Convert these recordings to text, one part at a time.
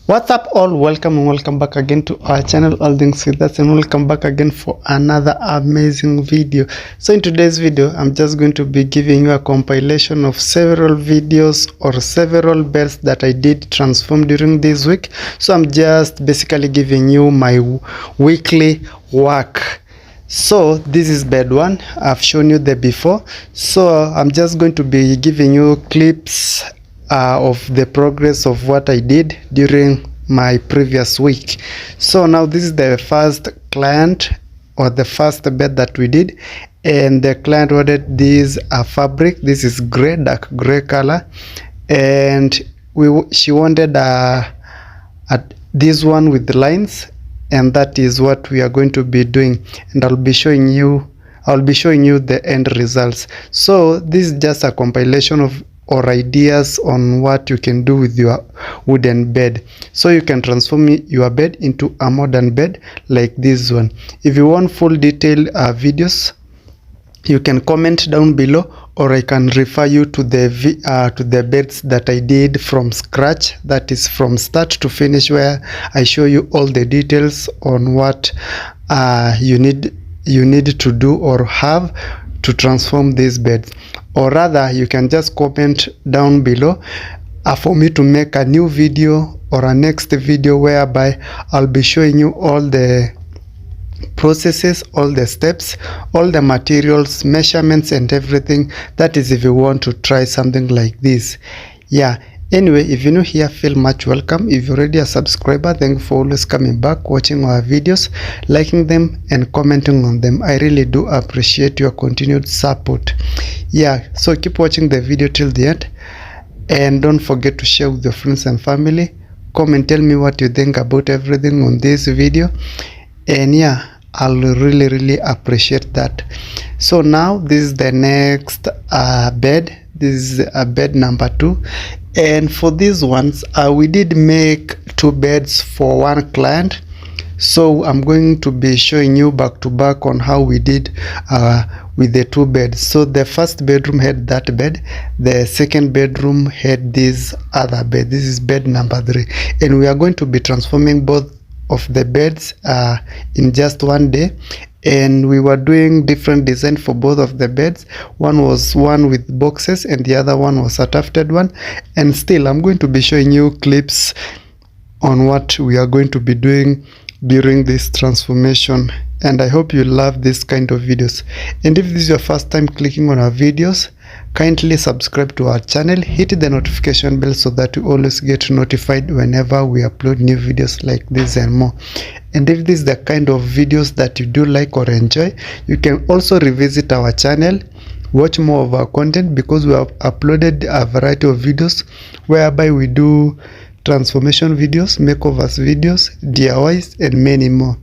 What's up all, welcome and welcome back again to our channel All Things With Us, and welcome back again for another amazing video. So in today's video I'm just going to be giving you a compilation of several videos or several beds that I did transform during this week. So I'm just basically giving you my weekly work. So this is bed 1. I've shown you the before, so I'm just going to be giving you clips of the progress of what I did during my previous week. So now this is the first client or the first bed that we did, and the client ordered this fabric. This is gray, dark gray color, and she wanted this one with lines, and that is what we are going to be doing, and I'll be showing you the end results. So this is just a compilation of or ideas on what you can do with your wooden bed. So you can transform your bed into a modern bed like this one. If you want full detailed videos, you can comment down below, or I can refer you to the beds that I did from scratch, that is from start to finish, where I show you all the details on what you need to do or have to transform these beds. Or rather, you can just comment down below for me to make a new video or a next video whereby I'll be showing you all the processes, all the steps, all the materials, measurements and everything. That is if you want to try something like this. Yeah, anyway, if you're new here, feel much welcome. If you're already a subscriber, thank you for always coming back, watching our videos, liking them and commenting on them. I really do appreciate your continued support. Yeah, so keep watching the video till the end, and don't forget to share with your friends and family. Comment, tell me what you think about everything on this video, and yeah, I'll really appreciate that. So now this is the next bed. This is bed number 2, and for these ones we did make 2 beds for one client. So I'm going to be showing you back to back on how we did with the 2 beds. So the first bedroom had that bed, the second bedroom had this other bed. This is bed number 3, and we are going to be transforming both of the beds in just one day. And we were doing different design for both of the beds. One was one with boxes and the other one was a tufted one. And still I'm going to be showing you clips on what we are going to be doing during this transformation, and I hope you love this kind of videos. And if this is your first time clicking on our videos, kindly subscribe to our channel, hit the notification bell so that you always get notified whenever we upload new videos like this and more. And if this is the kind of videos that you do like or enjoy, you can also revisit our channel, watch more of our content, because we have uploaded a variety of videos whereby we do transformation videos, makeovers videos, DIYs and many more.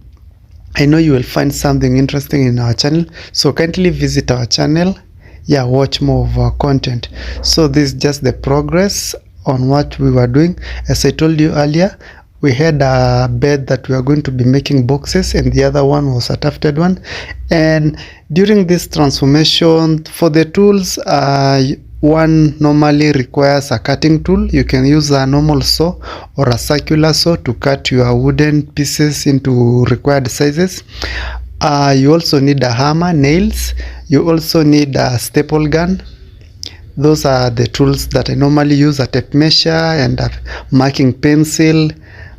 I know you will find something interesting in our channel, so kindly visit our channel. Yeah, watch more of our content. So this is just the progress on what we were doing. As I told you earlier, we had a bed that we are going to be making boxes, and the other one was a tufted one. And during this transformation, for the tools, one normally requires a cutting tool. You can use a normal saw or a circular saw to cut your wooden pieces into required sizes. You also need a hammer, nails. You also need a staple gun. Those are the tools that I normally use, a tape measure and a marking pencil.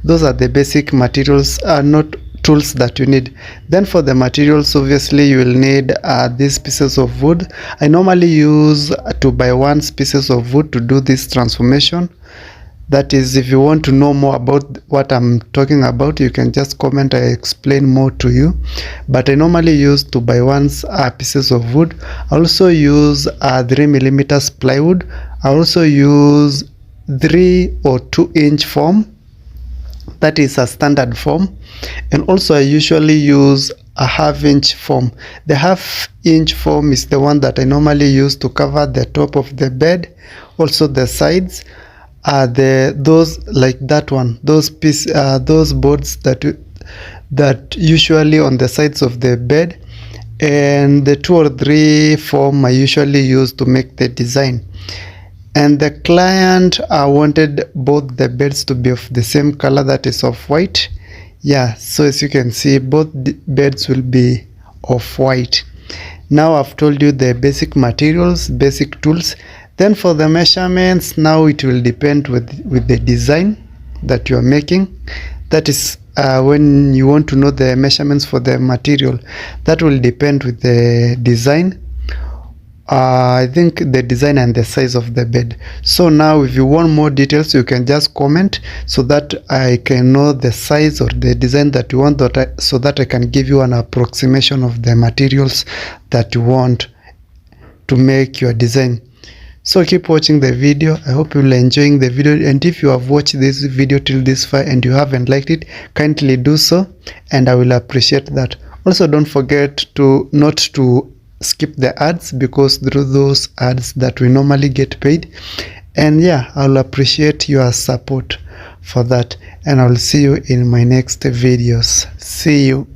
Those are the basic materials, not tools that you need. Then for the materials, obviously you will need these pieces of wood. I normally use 2x1 pieces of wood to do this transformation. That is, if you want to know more about what I'm talking about, you can just comment, I explain more to you. But I normally use 2x1 pieces of wood. I also use 3mm plywood. I also use 3 or 2-inch foam. That is a standard foam. And also I usually use a 1/2-inch foam. The 1/2-inch foam is the one that I normally use to cover the top of the bed, also the sides. Those like that one, those boards that usually on the sides of the bed, and the 2 or 3 foam I usually use to make the design. and the client wanted both the beds to be of the same color, that is of white. Yeah, so as you can see, both the beds will be of white. Now I've told you the basic materials, basic tools. Then for the measurements, now it will depend with the design that you are making. That is when you want to know the measurements for the material, that will depend with the design. I think the design and the size of the bed. So now if you want more details, you can just comment so that I can know the size or the design that you want, so that I can give you an approximation of the materials that you want to make your design. So keep watching the video. I hope you're enjoying the video, and if you have watched this video till this far and you haven't liked it, kindly do so, and I will appreciate that. Also, don't forget to not to skip the ads, because through those ads that we normally get paid. And yeah, I'll appreciate your support for that, and I'll see you in my next videos. See you.